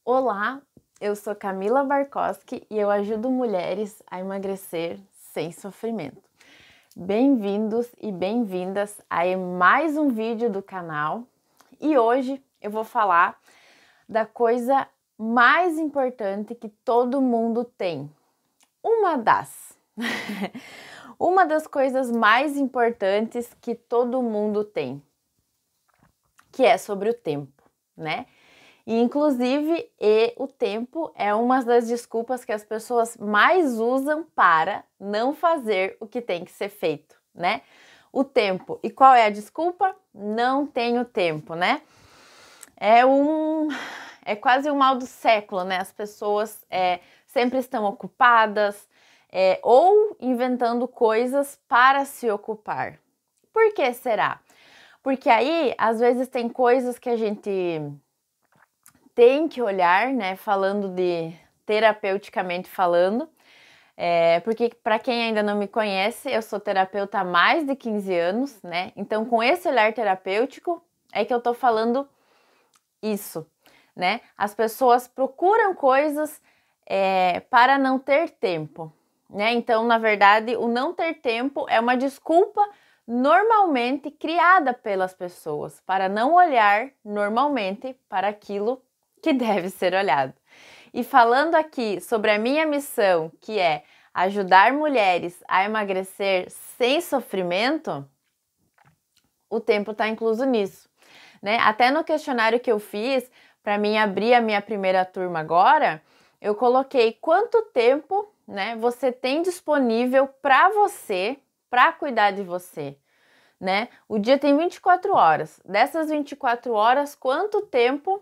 Olá, eu sou Camila Barkowski e eu ajudo mulheres a emagrecer sem sofrimento. Bem-vindos e bem-vindas a mais um vídeo do canal e hoje eu vou falar da coisa mais importante que todo mundo tem. Uma das coisas mais importantes que todo mundo tem, que é sobre o tempo, né? E inclusive, o tempo é uma das desculpas que as pessoas mais usam para não fazer o que tem que ser feito, né? O tempo. E qual é a desculpa? Não tenho tempo, né? É quase o mal do século, né? As pessoas sempre estão ocupadas ou inventando coisas para se ocupar. Por que será? Porque aí, às vezes, tem coisas que a gente tem que olhar, né, falando de terapeuticamente falando, porque para quem ainda não me conhece, eu sou terapeuta há mais de 15 anos, né, então com esse olhar terapêutico é que eu tô falando isso, né, as pessoas procuram coisas para não ter tempo, né, então na verdade o não ter tempo é uma desculpa normalmente criada pelas pessoas para não olhar normalmente para aquilo que deve ser olhado. E falando aqui sobre a minha missão, que é ajudar mulheres a emagrecer sem sofrimento, o tempo está incluso nisso, né? Até no questionário que eu fiz para mim abrir a minha primeira turma agora, eu coloquei quanto tempo, né, você tem disponível para você, para cuidar de você, né? O dia tem 24 horas. Dessas 24 horas, quanto tempo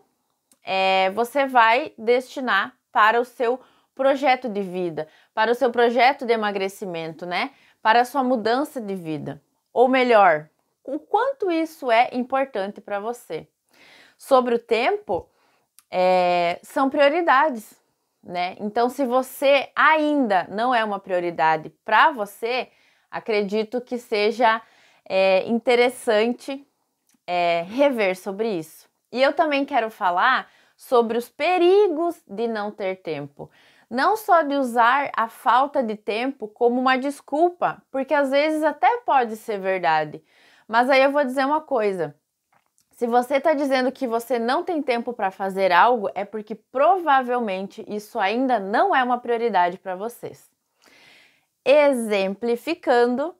você vai destinar para o seu projeto de vida, para o seu projeto de emagrecimento, né? Para a sua mudança de vida. Ou melhor, o quanto isso é importante para você. Sobre o tempo, são prioridades, né? Então, se você ainda não é uma prioridade para você, acredito que seja interessante rever sobre isso. E eu também quero falar sobre os perigos de não ter tempo. Não só de usar a falta de tempo como uma desculpa, porque às vezes até pode ser verdade. Mas aí eu vou dizer uma coisa. Se você está dizendo que você não tem tempo para fazer algo, é porque provavelmente isso ainda não é uma prioridade para vocês. Exemplificando,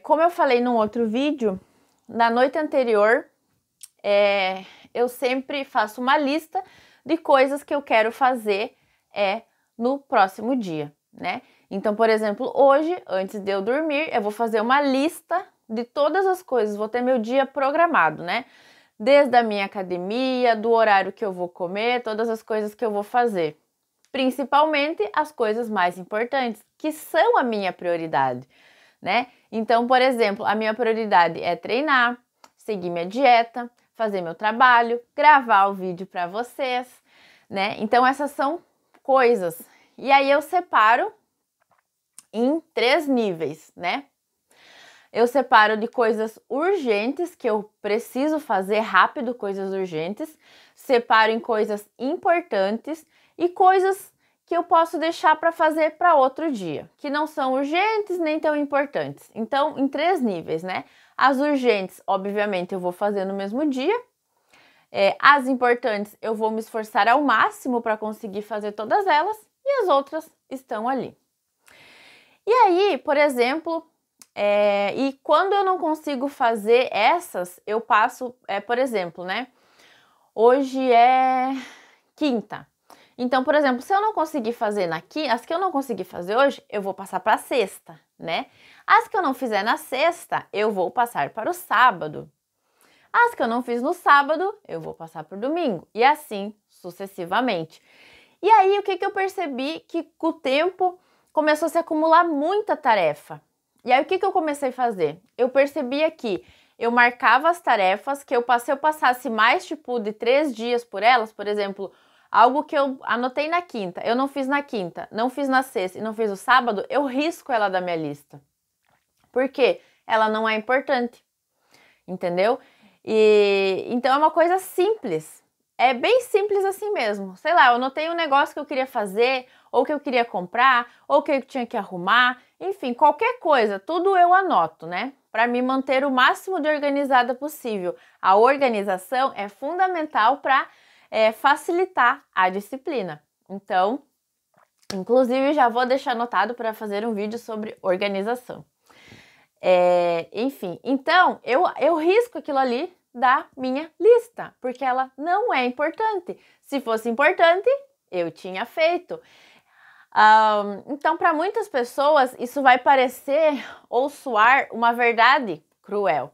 como eu falei num outro vídeo, na noite anterior, eu sempre faço uma lista de coisas que eu quero fazer no próximo dia, né? Então, por exemplo, hoje, antes de eu dormir, eu vou fazer uma lista de todas as coisas, vou ter meu dia programado, né? Desde a minha academia, do horário que eu vou comer, todas as coisas que eu vou fazer. Principalmente as coisas mais importantes, que são a minha prioridade, né? Então, por exemplo, a minha prioridade é treinar, seguir minha dieta, fazer meu trabalho, gravar o vídeo para vocês, né? Então, essas são coisas. E aí eu separo em 3 níveis, né? Eu separo de coisas urgentes que eu preciso fazer rápido, coisas urgentes, separo em coisas importantes e coisas que eu posso deixar para fazer para outro dia, que não são urgentes nem tão importantes. Então, em 3 níveis, né? As urgentes, obviamente, eu vou fazer no mesmo dia. As importantes, eu vou me esforçar ao máximo para conseguir fazer todas elas e as outras estão ali. E aí, por exemplo, e quando eu não consigo fazer essas, eu passo, por exemplo, né? Hoje é quinta. Então, por exemplo, se eu não conseguir fazer na quinta, as que eu não conseguir fazer hoje, eu vou passar para sexta, né? As que eu não fizer na sexta, eu vou passar para o sábado. As que eu não fiz no sábado, eu vou passar para o domingo. E assim sucessivamente. E aí, o que eu percebi? Que com o tempo começou a se acumular muita tarefa. E aí, o que eu comecei a fazer? Eu percebia que eu marcava as tarefas, que se eu passasse mais tipo de 3 dias por elas, por exemplo, algo que eu anotei na quinta, eu não fiz na quinta, não fiz na sexta e não fiz no sábado, eu risco ela da minha lista. Por quê? Ela não é importante, entendeu? E então é uma coisa simples. é bem simples assim mesmo. Sei lá, eu anotei um negócio que eu queria fazer, ou que eu queria comprar, ou que eu tinha que arrumar, enfim, qualquer coisa, tudo eu anoto, né? Para me manter o máximo de organizada possível. A organização é fundamental para facilitar a disciplina. Então, inclusive, já vou deixar anotado para fazer um vídeo sobre organização. Enfim, então eu risco aquilo ali da minha lista, porque ela não é importante. Se fosse importante, eu tinha feito. Então, para muitas pessoas, isso vai parecer ou soar uma verdade cruel,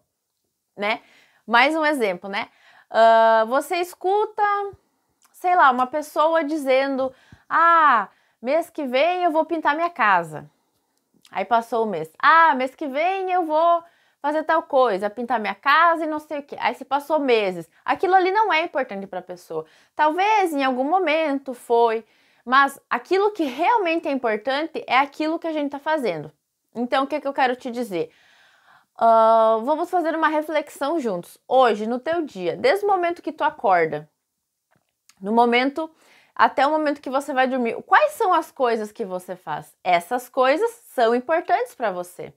né? Mais um exemplo, né? Você escuta, sei lá, uma pessoa dizendo: ah, mês que vem eu vou pintar minha casa. Aí passou o mês. Ah, mês que vem eu vou fazer tal coisa, pintar minha casa e não sei o que. Aí se passou meses. Aquilo ali não é importante para a pessoa. Talvez em algum momento foi, mas aquilo que realmente é importante é aquilo que a gente está fazendo. Então, o que eu quero te dizer? Vamos fazer uma reflexão juntos. Hoje, no teu dia, desde o momento que tu acorda, até o momento que você vai dormir, quais são as coisas que você faz? Essas coisas são importantes para você.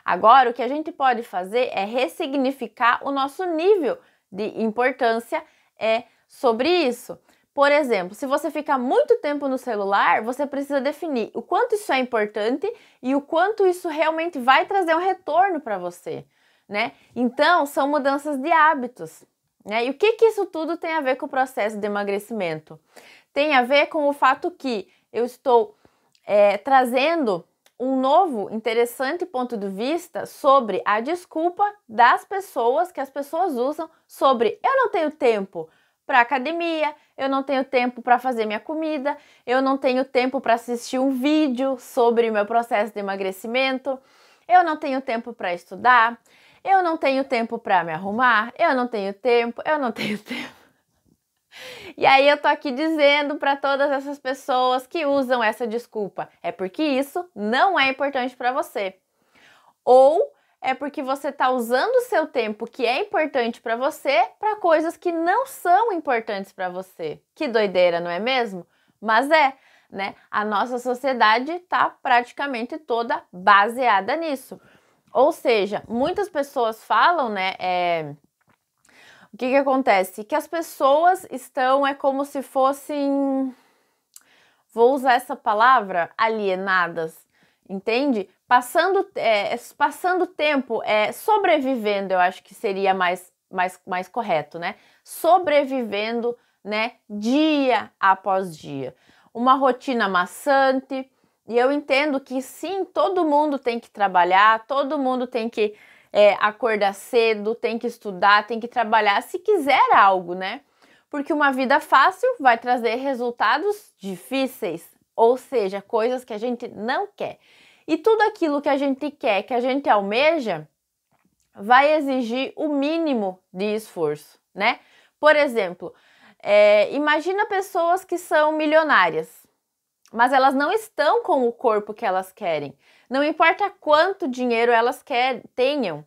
Agora, o que a gente pode fazer é ressignificar o nosso nível de importância sobre isso. Por exemplo, se você ficar muito tempo no celular, você precisa definir o quanto isso é importante e o quanto isso realmente vai trazer um retorno para você, né? Então, são mudanças de hábitos, né? E o que isso tudo tem a ver com o processo de emagrecimento? Tem a ver com o fato que eu estou trazendo um novo, interessante ponto de vista sobre a desculpa das pessoas, que as pessoas usam sobre eu não tenho tempo para academia, eu não tenho tempo para fazer minha comida, eu não tenho tempo para assistir um vídeo sobre meu processo de emagrecimento, eu não tenho tempo para estudar, eu não tenho tempo para me arrumar, eu não tenho tempo. E aí eu tô aqui dizendo para todas essas pessoas que usam essa desculpa, é porque isso não é importante para você. Ou é porque você tá usando o seu tempo que é importante para você para coisas que não são importantes para você. Que doideira, não é mesmo? Mas né? A nossa sociedade tá praticamente toda baseada nisso. Ou seja, muitas pessoas falam, né? O que acontece? Que as pessoas estão, como se fossem, vou usar essa palavra, alienadas, entende? Passando tempo, sobrevivendo, eu acho que seria mais correto, né? Sobrevivendo, né? Dia após dia. Uma rotina maçante, e eu entendo que sim, todo mundo tem que trabalhar, todo mundo tem que acordar cedo, tem que estudar, tem que trabalhar, se quiser algo, né? Porque uma vida fácil vai trazer resultados difíceis, ou seja, coisas que a gente não quer. E tudo aquilo que a gente quer, que a gente almeja, vai exigir o mínimo de esforço, né? Por exemplo, imagina pessoas que são milionárias, mas elas não estão com o corpo que elas querem. Não importa quanto dinheiro elas tenham,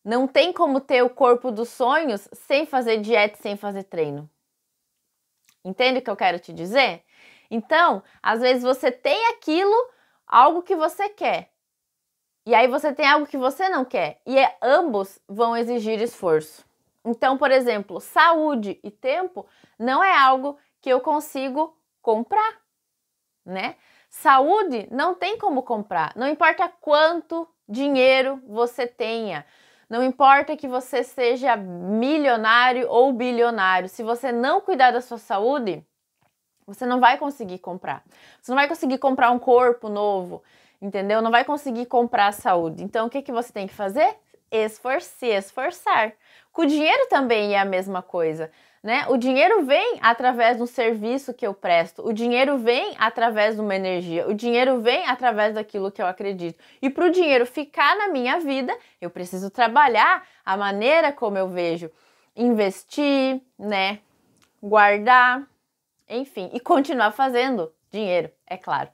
não tem como ter o corpo dos sonhos sem fazer dieta, sem fazer treino. Entende o que eu quero te dizer? Então, às vezes você tem algo que você quer, e aí você tem algo que você não quer, e ambos vão exigir esforço. Então, por exemplo, saúde e tempo não é algo que eu consigo comprar, né? Saúde não tem como comprar, não importa quanto dinheiro você tenha, não importa que você seja milionário ou bilionário, se você não cuidar da sua saúde, você não vai conseguir comprar. Você não vai conseguir comprar um corpo novo, entendeu? Não vai conseguir comprar a saúde. Então, o que você tem que fazer? Se esforçar. Com o dinheiro também é a mesma coisa, né? O dinheiro vem através do serviço que eu presto, o dinheiro vem através de uma energia, o dinheiro vem através daquilo que eu acredito. E para o dinheiro ficar na minha vida, eu preciso trabalhar a maneira como eu vejo, investir, né? Guardar, enfim, e continuar fazendo dinheiro, é claro.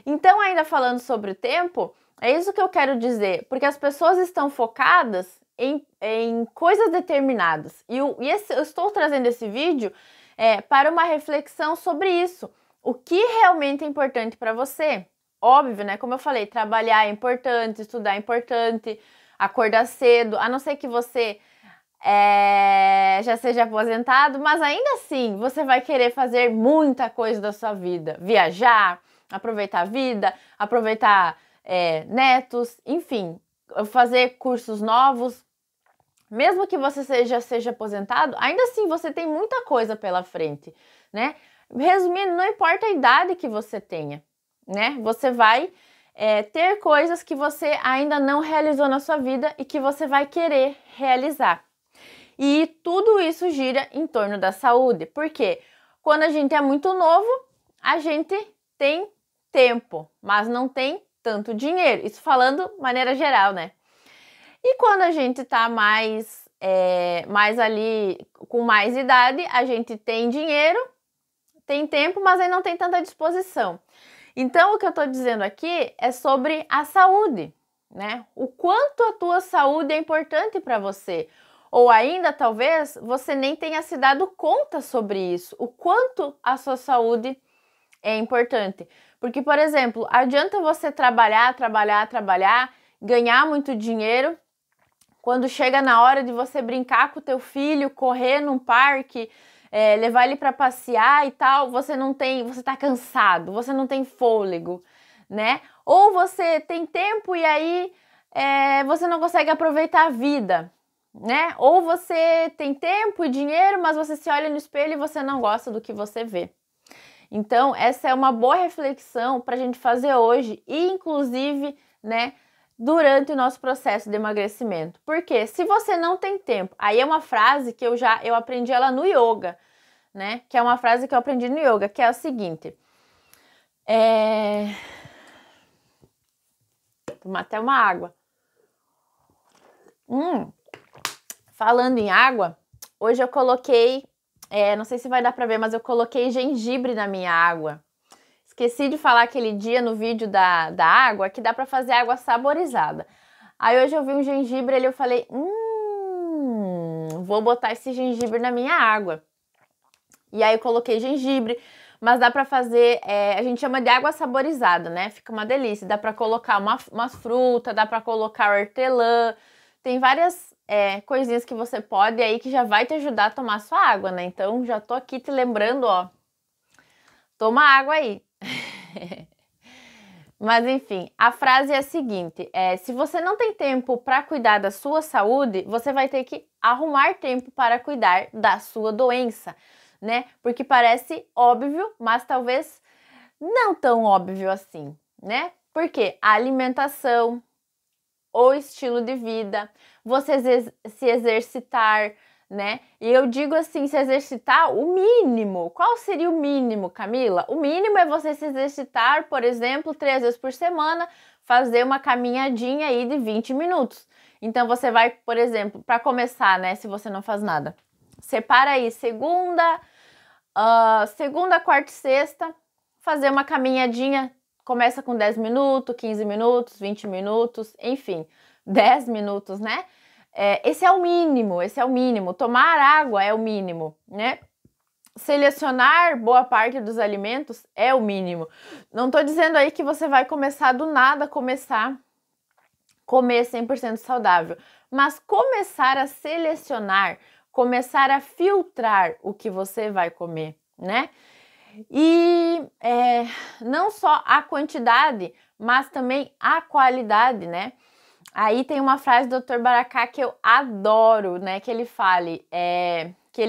Então, ainda falando sobre o tempo, é isso que eu quero dizer, porque as pessoas estão focadas em coisas determinadas. Eu estou trazendo esse vídeo para uma reflexão sobre isso. O que realmente é importante para você? Óbvio, né? Como eu falei, trabalhar é importante, estudar é importante, acordar cedo, a não ser que você já seja aposentado, mas ainda assim você vai querer fazer muita coisa da sua vida, viajar, aproveitar a vida, aproveitar netos, enfim, fazer cursos novos. Mesmo que você seja aposentado, ainda assim você tem muita coisa pela frente, né? Resumindo, não importa a idade que você tenha, né? Você vai ter coisas que você ainda não realizou na sua vida e que você vai querer realizar. E tudo isso gira em torno da saúde, porque quando a gente é muito novo, a gente tem tempo, mas não tem tanto dinheiro. Isso falando de maneira geral, né? E quando a gente tá mais ali, com mais idade, a gente tem dinheiro, tem tempo, mas aí não tem tanta disposição. Então, o que eu tô dizendo aqui é sobre a saúde, né? O quanto a tua saúde é importante para você. Ou ainda, talvez, você nem tenha se dado conta sobre isso. O quanto a sua saúde é importante. Porque, por exemplo, adianta você trabalhar, ganhar muito dinheiro. Quando chega na hora de você brincar com o teu filho, correr num parque, levar ele para passear e tal, você tá cansado, você não tem fôlego, né? Ou você tem tempo e aí você não consegue aproveitar a vida, né? Ou você tem tempo e dinheiro, mas você se olha no espelho e você não gosta do que você vê. Então, essa é uma boa reflexão para a gente fazer hoje e, inclusive, né, durante o nosso processo de emagrecimento. Porque se você não tem tempo, aí é uma frase que eu aprendi ela no yoga, né? Que é uma frase que eu aprendi no yoga, que é o seguinte. Tomar até uma água. Falando em água, hoje eu coloquei, não sei se vai dar pra ver, mas eu coloquei gengibre na minha água. Esqueci de falar aquele dia no vídeo da água que dá pra fazer água saborizada. Aí hoje eu vi um gengibre ali, eu falei, vou botar esse gengibre na minha água. E aí eu coloquei gengibre, mas dá pra fazer, a gente chama de água saborizada, né? Fica uma delícia, dá pra colocar umas frutas, dá pra colocar hortelã, tem várias coisinhas que você pode aí que já vai te ajudar a tomar sua água, né? Então já tô aqui te lembrando, ó, toma água aí. Mas enfim, a frase é a seguinte, se você não tem tempo para cuidar da sua saúde, você vai ter que arrumar tempo para cuidar da sua doença, né? Porque parece óbvio, mas talvez não tão óbvio assim, né? Porque a alimentação, o estilo de vida, você se exercitar, né? E eu digo assim, se exercitar o mínimo. Qual seria o mínimo, Camila? O mínimo é você se exercitar, por exemplo, 3 vezes por semana, fazer uma caminhadinha aí de 20 minutos. Então você vai, por exemplo, para começar, né, se você não faz nada, separa aí segunda, quarta e sexta, fazer uma caminhadinha, começa com 10 minutos, 15 minutos, 20 minutos, enfim, 10 minutos, né? Esse é o mínimo. Tomar água é o mínimo, né? Selecionar boa parte dos alimentos é o mínimo. Não tô dizendo aí que você vai começar do nada, comer 100% saudável, mas começar a selecionar, começar a filtrar o que você vai comer, né? E não só a quantidade, mas também a qualidade, né? Aí tem uma frase do Dr. Barakat que eu adoro, né? Que ele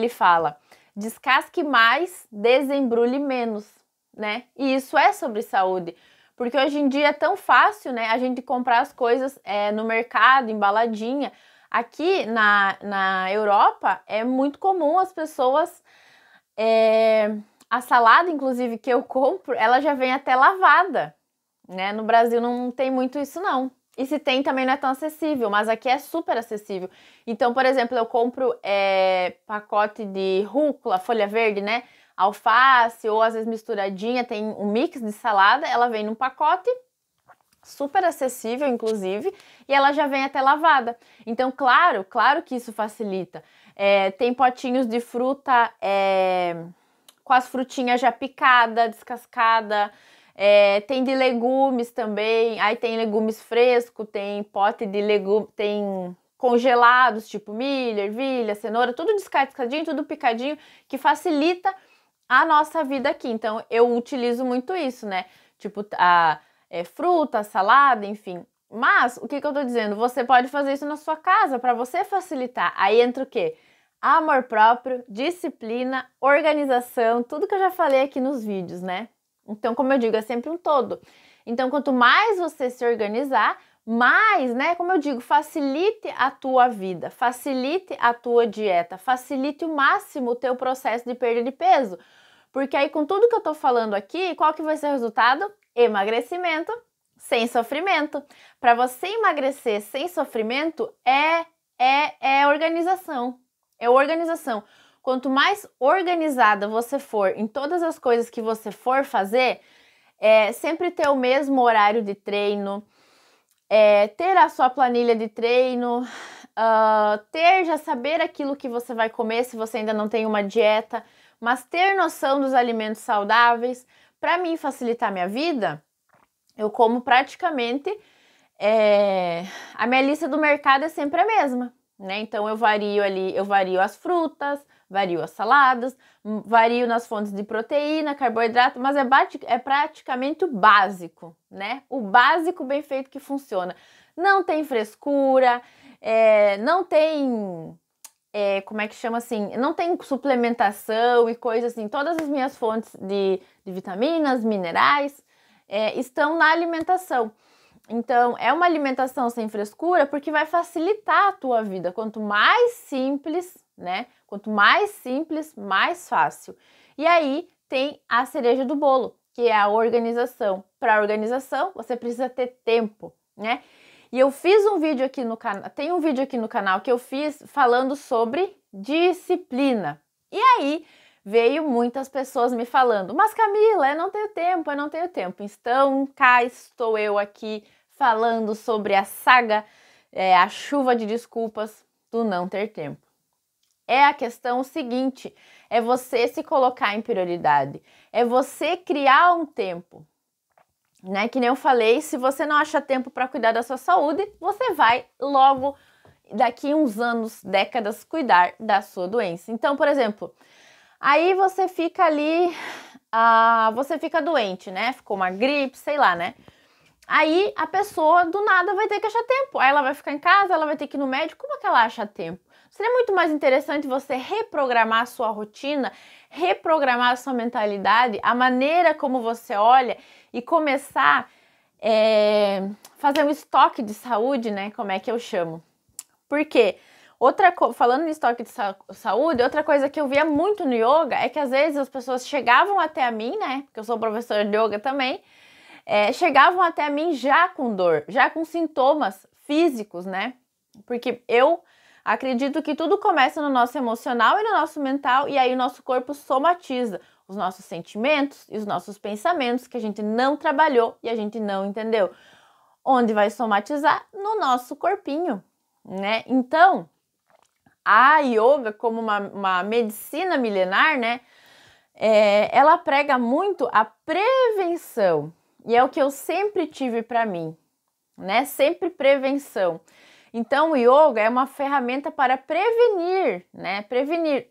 fala, descasque mais, desembrulhe menos, né? E isso é sobre saúde, porque hoje em dia é tão fácil, né? A gente comprar as coisas no mercado, embaladinha. Aqui na Europa é muito comum as pessoas... a salada, inclusive, que eu compro, ela já vem até lavada, né? No Brasil não tem muito isso, não. E se tem, também não é tão acessível, mas aqui é super acessível. Então, por exemplo, eu compro pacote de rúcula, folha verde, né? Alface, ou às vezes misturadinha, tem um mix de salada, ela vem num pacote, super acessível, inclusive, e ela já vem até lavada. Então, claro que isso facilita. Tem potinhos de fruta com as frutinhas já picada, descascada. Tem de legumes também, aí tem legumes frescos, tem pote de legumes, tem congelados, tipo milho, ervilha, cenoura, tudo descascadinho, tudo picadinho, que facilita a nossa vida aqui. Então, eu utilizo muito isso, né? Tipo, fruta, salada, enfim. Mas, o que eu tô dizendo? Você pode fazer isso na sua casa, para você facilitar. Aí entra o quê? Amor próprio, disciplina, organização, tudo que eu já falei aqui nos vídeos, né? Então, como eu digo, é sempre um todo. Então, quanto mais você se organizar, mais, né, como eu digo, facilite a tua vida, facilite a tua dieta, facilite o máximo o teu processo de perda de peso. Porque aí, com tudo que eu tô falando aqui, qual que vai ser o resultado? Emagrecimento sem sofrimento. Para você emagrecer sem sofrimento, é organização. É organização. Quanto mais organizada você for em todas as coisas que você for fazer, sempre ter o mesmo horário de treino, ter a sua planilha de treino, já saber aquilo que você vai comer se você ainda não tem uma dieta, mas ter noção dos alimentos saudáveis. Para mim facilitar minha vida, eu como praticamente, a minha lista do mercado é sempre a mesma, né? Então eu vario as frutas, vario as saladas, vario nas fontes de proteína, carboidrato, mas é praticamente o básico, né? O básico bem feito que funciona. Não tem frescura, não tem, como é que chama assim? Não tem suplementação e coisas assim. Todas as minhas fontes de vitaminas, minerais, estão na alimentação. Então, é uma alimentação sem frescura porque vai facilitar a tua vida. Quanto mais simples, né? Quanto mais simples, mais fácil. E aí tem a cereja do bolo, que é a organização. Para a organização, você precisa ter tempo, né? E eu fiz um vídeo aqui no canal, tem um vídeo aqui no canal que eu fiz falando sobre disciplina. E aí veio muitas pessoas me falando: mas Camila, eu não tenho tempo, eu não tenho tempo. Então, cá estou eu aqui falando sobre a saga, a chuva de desculpas do não ter tempo. É a questão seguinte, é você se colocar em prioridade, é você criar um tempo, né? Que nem eu falei, se você não acha tempo para cuidar da sua saúde, você vai logo, daqui uns anos, décadas, cuidar da sua doença. Então, por exemplo, aí você fica ali, você fica doente, né? Ficou uma gripe, sei lá, né? Aí a pessoa do nada vai ter que achar tempo. Aí ela vai ficar em casa, ela vai ter que ir no médico. Como é que ela acha tempo? Seria muito mais interessante você reprogramar a sua rotina, reprogramar a sua mentalidade, a maneira como você olha e começar fazer um estoque de saúde, né? Como é que eu chamo? Porque falando em estoque de saúde, outra coisa que eu via muito no yoga é que às vezes as pessoas chegavam até mim, né? Porque eu sou professora de yoga também. Chegavam até mim já com dor, já com sintomas físicos, né? Porque eu acredito que tudo começa no nosso emocional e no nosso mental, e aí o nosso corpo somatiza os nossos sentimentos e os nossos pensamentos que a gente não trabalhou e a gente não entendeu. Onde vai somatizar? No nosso corpinho, né? Então, a yoga, como uma medicina milenar, né? Ela prega muito a prevenção. E é o que eu sempre tive para mim, né? Sempre prevenção. Então, o yoga é uma ferramenta para prevenir, né? Prevenir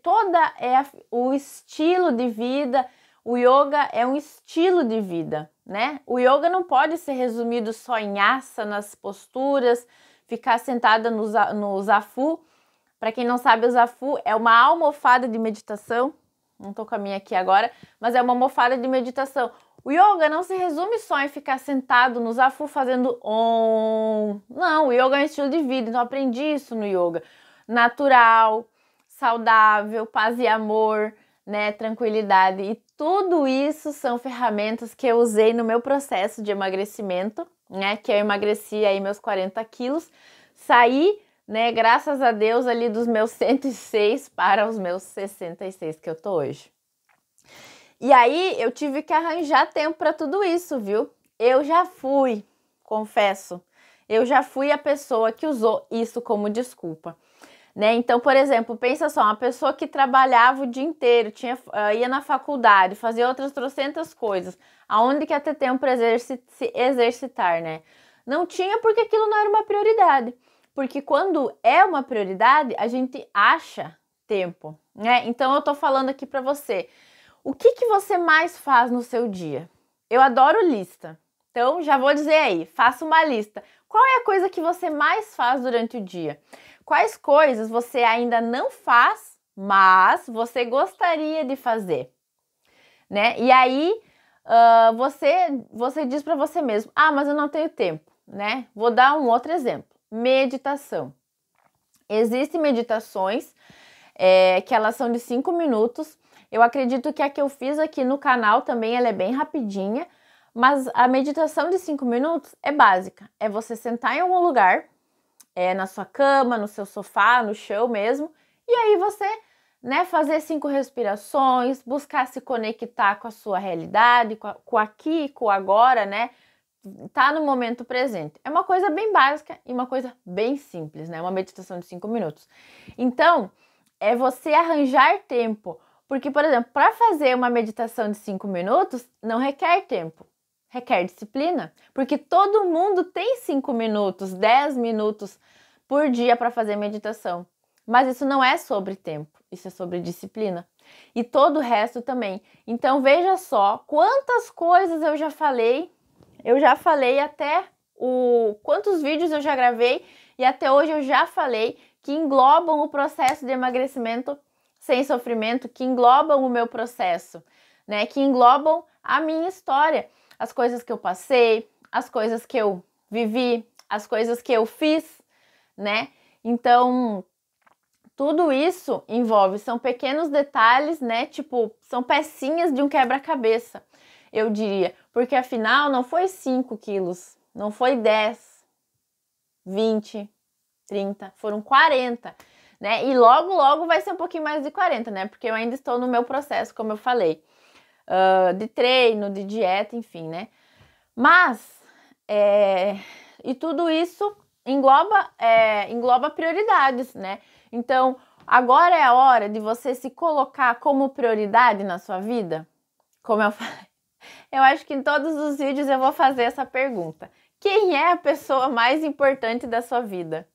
o estilo de vida. O yoga é um estilo de vida, né? O yoga não pode ser resumido só em asanas, posturas, ficar sentada no zafu. Para quem não sabe, o zafu é uma almofada de meditação. Não tô com a minha aqui agora, mas é uma almofada de meditação. O yoga não se resume só em ficar sentado no zafu fazendo om. Não, o yoga é um estilo de vida, então eu aprendi isso no yoga. Natural, saudável, paz e amor, né, tranquilidade. E tudo isso são ferramentas que eu usei no meu processo de emagrecimento, né, que eu emagreci aí meus 40 quilos, saí, né, graças a Deus ali dos meus 106 para os meus 66 que eu tô hoje. E aí eu tive que arranjar tempo para tudo isso, viu? Eu já fui, confesso, eu já fui a pessoa que usou isso como desculpa, né? Então, por exemplo, pensa só, uma pessoa que trabalhava o dia inteiro, ia na faculdade, fazia outras trocentas coisas, aonde que ia ter tempo para se exercitar, né? Não tinha, porque aquilo não era uma prioridade. Porque quando é uma prioridade, a gente acha tempo, né? Então eu tô falando aqui para você, o que que você mais faz no seu dia? Eu adoro lista. Então já vou dizer aí, faça uma lista. Qual é a coisa que você mais faz durante o dia? Quais coisas você ainda não faz, mas você gostaria de fazer, né? E aí você diz para você mesmo, mas eu não tenho tempo, né? Vou dar um outro exemplo, meditação. Existem meditações que elas são de 5 minutos. Eu acredito que a que eu fiz aqui no canal também ela é bem rapidinha, mas a meditação de 5 minutos é básica. É você sentar em algum lugar, na sua cama, no seu sofá, no chão mesmo, e aí você, né, fazer 5 respirações, buscar se conectar com a sua realidade, com aqui, com agora, né? Tá no momento presente. É uma coisa bem básica e uma coisa bem simples, né? Uma meditação de 5 minutos. Então, é você arranjar tempo. Porque, por exemplo, para fazer uma meditação de 5 minutos, não requer tempo. Requer disciplina. Porque todo mundo tem 5 minutos, 10 minutos por dia para fazer meditação. Mas isso não é sobre tempo, isso é sobre disciplina. E todo o resto também. Então, veja só quantas coisas eu já falei. Eu já falei até quantos vídeos eu já gravei e até hoje eu já falei que englobam o processo de emagrecimento sem sofrimento, que englobam o meu processo, né? Que englobam a minha história, as coisas que eu passei, as coisas que eu vivi, as coisas que eu fiz, né? Então, tudo isso são pequenos detalhes, né? Tipo, são pecinhas de um quebra-cabeça, eu diria. Porque afinal não foi 5 quilos, não foi 10, 20, 30, foram 40, né? E logo vai ser um pouquinho mais de 40, né? Porque eu ainda estou no meu processo, como eu falei, de treino, de dieta, enfim, né? Mas, e tudo isso engloba prioridades, né? Então, agora é a hora de você se colocar como prioridade na sua vida? Como eu falei, eu acho que em todos os vídeos eu vou fazer essa pergunta. Quem é a pessoa mais importante da sua vida?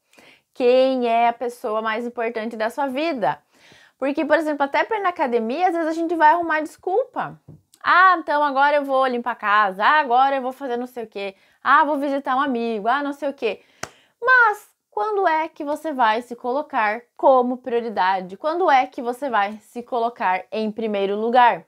Quem é a pessoa mais importante da sua vida? Porque, por exemplo, até para ir na academia, às vezes a gente vai arrumar desculpa. Então agora eu vou limpar a casa. Agora eu vou fazer não sei o quê. Vou visitar um amigo. Não sei o quê. Mas quando é que você vai se colocar como prioridade? Quando é que você vai se colocar em primeiro lugar?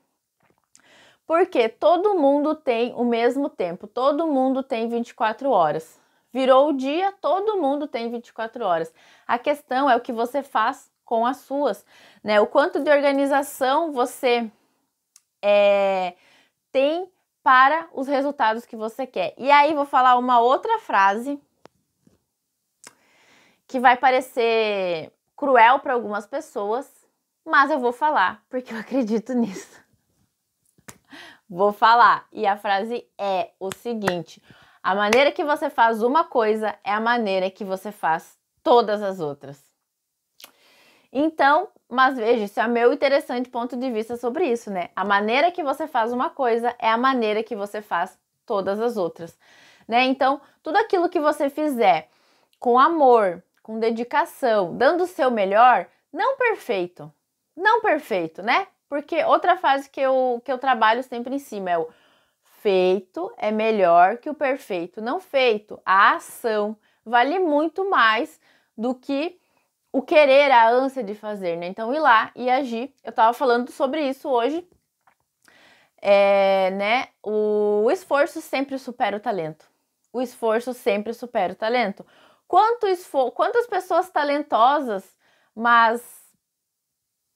Porque todo mundo tem o mesmo tempo, todo mundo tem 24 horas. Virou o dia, todo mundo tem 24 horas. A questão é o que você faz com as suas, né? O quanto de organização você tem para os resultados que você quer. E aí vou falar uma outra frase que vai parecer cruel para algumas pessoas, mas eu vou falar porque eu acredito nisso. Vou falar, e a frase é o seguinte: a maneira que você faz uma coisa é a maneira que você faz todas as outras. Então, mas veja, isso é meu interessante ponto de vista sobre isso, né? A maneira que você faz uma coisa é a maneira que você faz todas as outras, né? Então, tudo aquilo que você fizer com amor, com dedicação, dando o seu melhor, não perfeito, né? Porque outra frase que eu trabalho sempre em cima é o feito é melhor que o perfeito não feito. A ação vale muito mais do que o querer, a ânsia de fazer, né? Então, ir lá e agir. Eu tava falando sobre isso hoje, né? O esforço sempre supera o talento. O esforço sempre supera o talento. Quantas pessoas talentosas, mas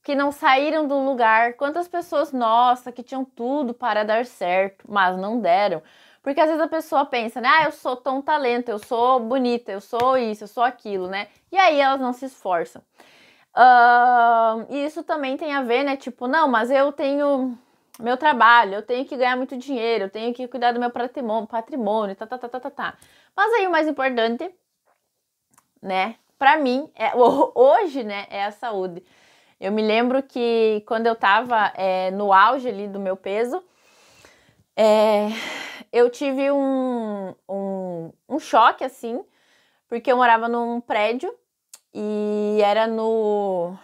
que não saíram do lugar, quantas pessoas, nossa, que tinham tudo para dar certo, mas não deram. Porque às vezes a pessoa pensa, né? Eu sou tão talento, eu sou bonita, eu sou isso, eu sou aquilo, né? E aí elas não se esforçam. E isso também tem a ver, né? Tipo, não, mas eu tenho meu trabalho, eu tenho que ganhar muito dinheiro, eu tenho que cuidar do meu patrimônio, tá. Mas aí o mais importante, né? pra mim, hoje, né, é a saúde. Eu me lembro que quando eu tava no auge ali do meu peso, eu tive um choque, assim, porque eu morava num prédio e era no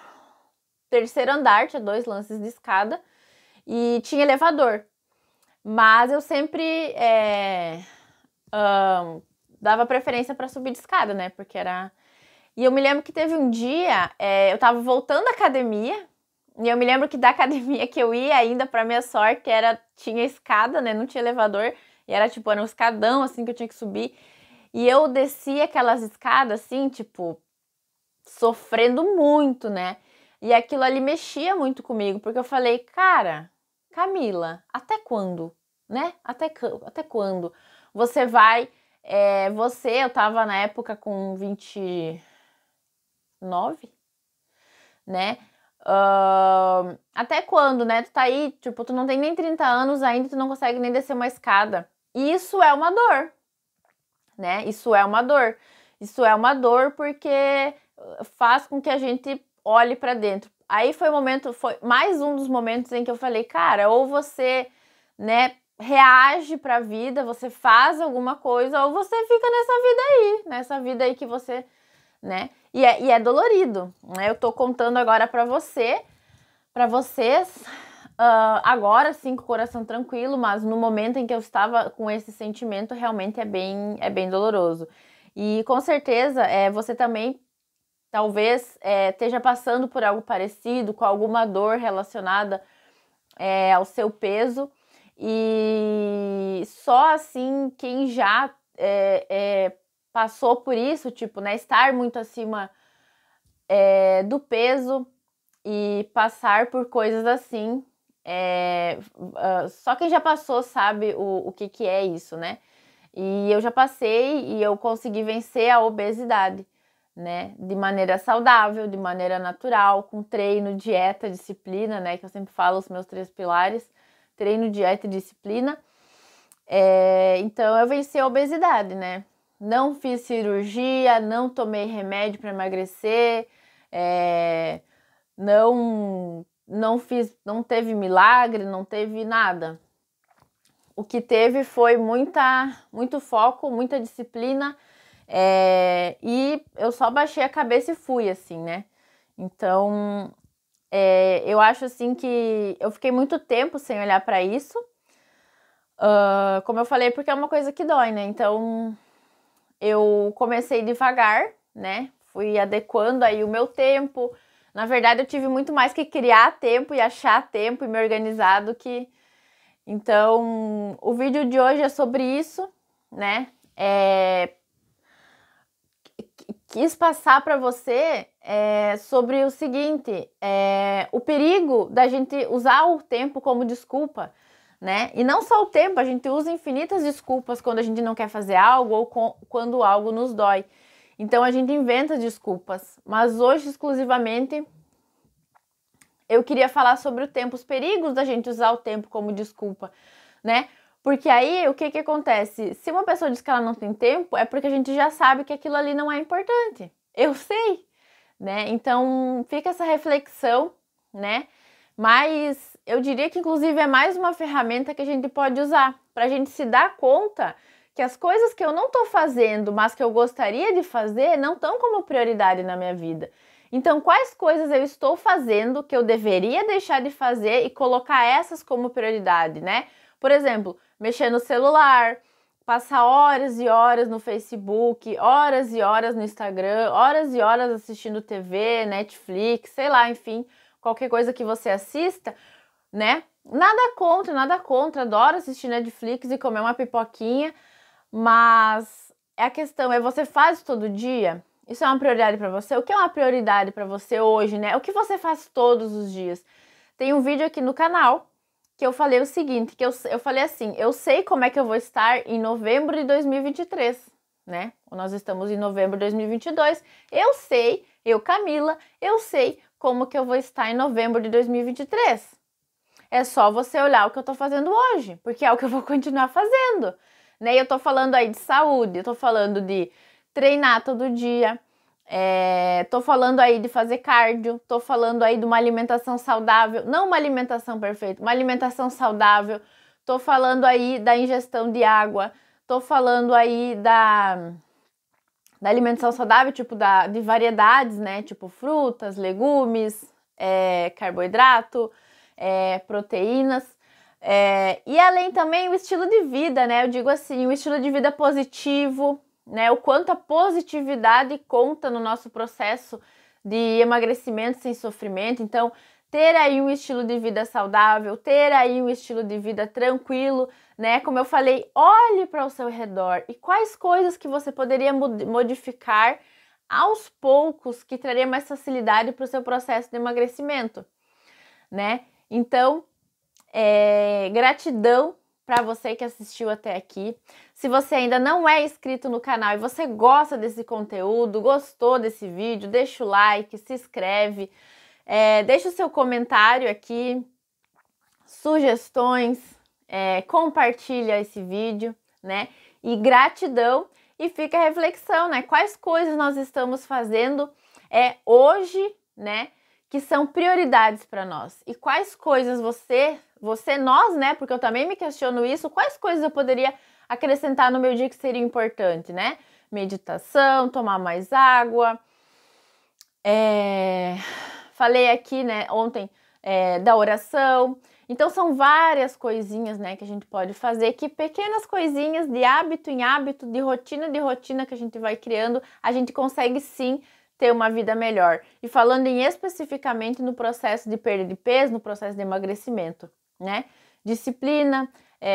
terceiro andar, tinha 2 lances de escada e tinha elevador. Mas eu sempre dava preferência para subir de escada, né? Porque era... E eu me lembro que teve um dia, eu tava voltando da academia, e eu me lembro que da academia que eu ia ainda, pra minha sorte, tinha escada, né? Não tinha elevador, e era tipo, era um escadão, assim, que eu tinha que subir. E eu descia aquelas escadas, assim, tipo, sofrendo muito, né? E aquilo ali mexia muito comigo, porque eu falei, cara, Camila, até quando? Né? Até quando? Você vai... eu tava na época com 29, né? Até quando, né? Tu tá aí, tipo, tu não tem nem 30 anos ainda, tu não consegue nem descer uma escada. E isso é uma dor, né? Isso é uma dor. Isso é uma dor porque faz com que a gente olhe pra dentro. Aí foi mais um dos momentos em que eu falei, cara, ou você, né, reage pra vida, você faz alguma coisa, ou você fica nessa vida aí que você, né? E é dolorido, né? Eu tô contando agora pra vocês, agora sim com o coração tranquilo, mas no momento em que eu estava com esse sentimento, realmente é bem doloroso. E com certeza você também talvez esteja passando por algo parecido, com alguma dor relacionada ao seu peso. E só assim quem já passou por isso, tipo, né, estar muito acima do peso e passar por coisas assim, só quem já passou sabe o que é isso, né? E eu já passei e eu consegui vencer a obesidade, né? De maneira saudável, de maneira natural, com treino, dieta, disciplina, né? Que eu sempre falo os meus 3 pilares: treino, dieta e disciplina. Então eu venci a obesidade, né? Não fiz cirurgia, não tomei remédio para emagrecer, não teve milagre, não teve nada. O que teve foi muito foco, muita disciplina, e eu só baixei a cabeça e fui, assim, né? Então, eu acho, assim, que eu fiquei muito tempo sem olhar para isso. Como eu falei, porque é uma coisa que dói, né? Então, eu comecei devagar, né? Fui adequando aí o meu tempo. Na verdade, eu tive muito mais que criar tempo e achar tempo e me organizar do que... Então, o vídeo de hoje é sobre isso, né? Quis passar para você sobre o seguinte, o perigo da gente usar o tempo como desculpa, né? E não só o tempo, a gente usa infinitas desculpas quando a gente não quer fazer algo ou quando algo nos dói. Então, a gente inventa desculpas, mas hoje, exclusivamente, eu queria falar sobre o tempo, os perigos da gente usar o tempo como desculpa, né? Porque aí, o que acontece? Se uma pessoa diz que ela não tem tempo, é porque a gente já sabe que aquilo ali não é importante. Eu sei, né? Então, fica essa reflexão, né? Mas eu diria que, inclusive, é mais uma ferramenta que a gente pode usar para a gente se dar conta que as coisas que eu não estou fazendo, mas que eu gostaria de fazer, não estão como prioridade na minha vida. Então, quais coisas eu estou fazendo que eu deveria deixar de fazer e colocar essas como prioridade, né? Por exemplo, mexer no celular, passar horas e horas no Facebook, horas e horas no Instagram, horas e horas assistindo TV, Netflix, sei lá, enfim, qualquer coisa que você assista, né? Nada contra, adoro assistir Netflix e comer uma pipoquinha, mas a questão é, você faz todo dia? Isso é uma prioridade para você? O que é uma prioridade para você hoje, né? O que você faz todos os dias? Tem um vídeo aqui no canal que eu falei o seguinte, que eu falei assim, eu sei como é que eu vou estar em novembro de 2023, né? Nós estamos em novembro de 2022, eu, Camila, eu sei como que eu vou estar em novembro de 2023. É só você olhar o que eu tô fazendo hoje, porque é o que eu vou continuar fazendo, né? E eu tô falando aí de saúde, eu tô falando de treinar todo dia, Tô falando aí de fazer cardio, tô falando aí de uma alimentação saudável, não uma alimentação perfeita, uma alimentação saudável, tô falando aí da ingestão de água, tô falando aí da alimentação saudável, tipo de variedades, né? Tipo frutas, legumes, carboidrato, proteínas. E além também o estilo de vida, né? Eu digo assim, o estilo de vida positivo, né? O quanto a positividade conta no nosso processo de emagrecimento sem sofrimento. Então, ter aí um estilo de vida saudável, ter aí um estilo de vida tranquilo, né? Como eu falei, olhe para o seu redor e quais coisas que você poderia modificar aos poucos que traria mais facilidade para o seu processo de emagrecimento, né? Então, gratidão para você que assistiu até aqui. Se você ainda não é inscrito no canal e você gosta desse conteúdo, gostou desse vídeo, deixa o like, se inscreve, deixa o seu comentário aqui, sugestões, compartilha esse vídeo, né? E gratidão, e fica a reflexão, né? Quais coisas nós estamos fazendo hoje, né? Que são prioridades para nós. E quais coisas nós, né? Porque eu também me questiono isso, quais coisas eu poderia acrescentar no meu dia que seria importante, né? Meditação, tomar mais água. Falei aqui, né, ontem da oração. Então são várias coisinhas, né, que a gente pode fazer, que pequenas coisinhas de hábito em hábito, de rotina que a gente vai criando, a gente consegue sim ter uma vida melhor. E falando especificamente no processo de perda de peso, no processo de emagrecimento, né? Disciplina,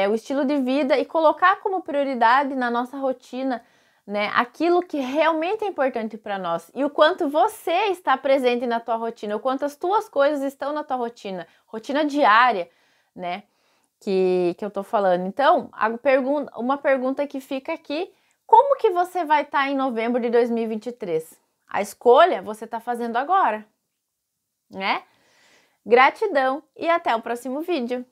o estilo de vida e colocar como prioridade na nossa rotina, né, aquilo que realmente é importante para nós e o quanto você está presente na tua rotina, o quanto as tuas coisas estão na tua rotina diária, né, que eu tô falando. Então, uma pergunta que fica aqui, como que você vai estar em novembro de 2023? A escolha você está fazendo agora, né? Gratidão e até o próximo vídeo.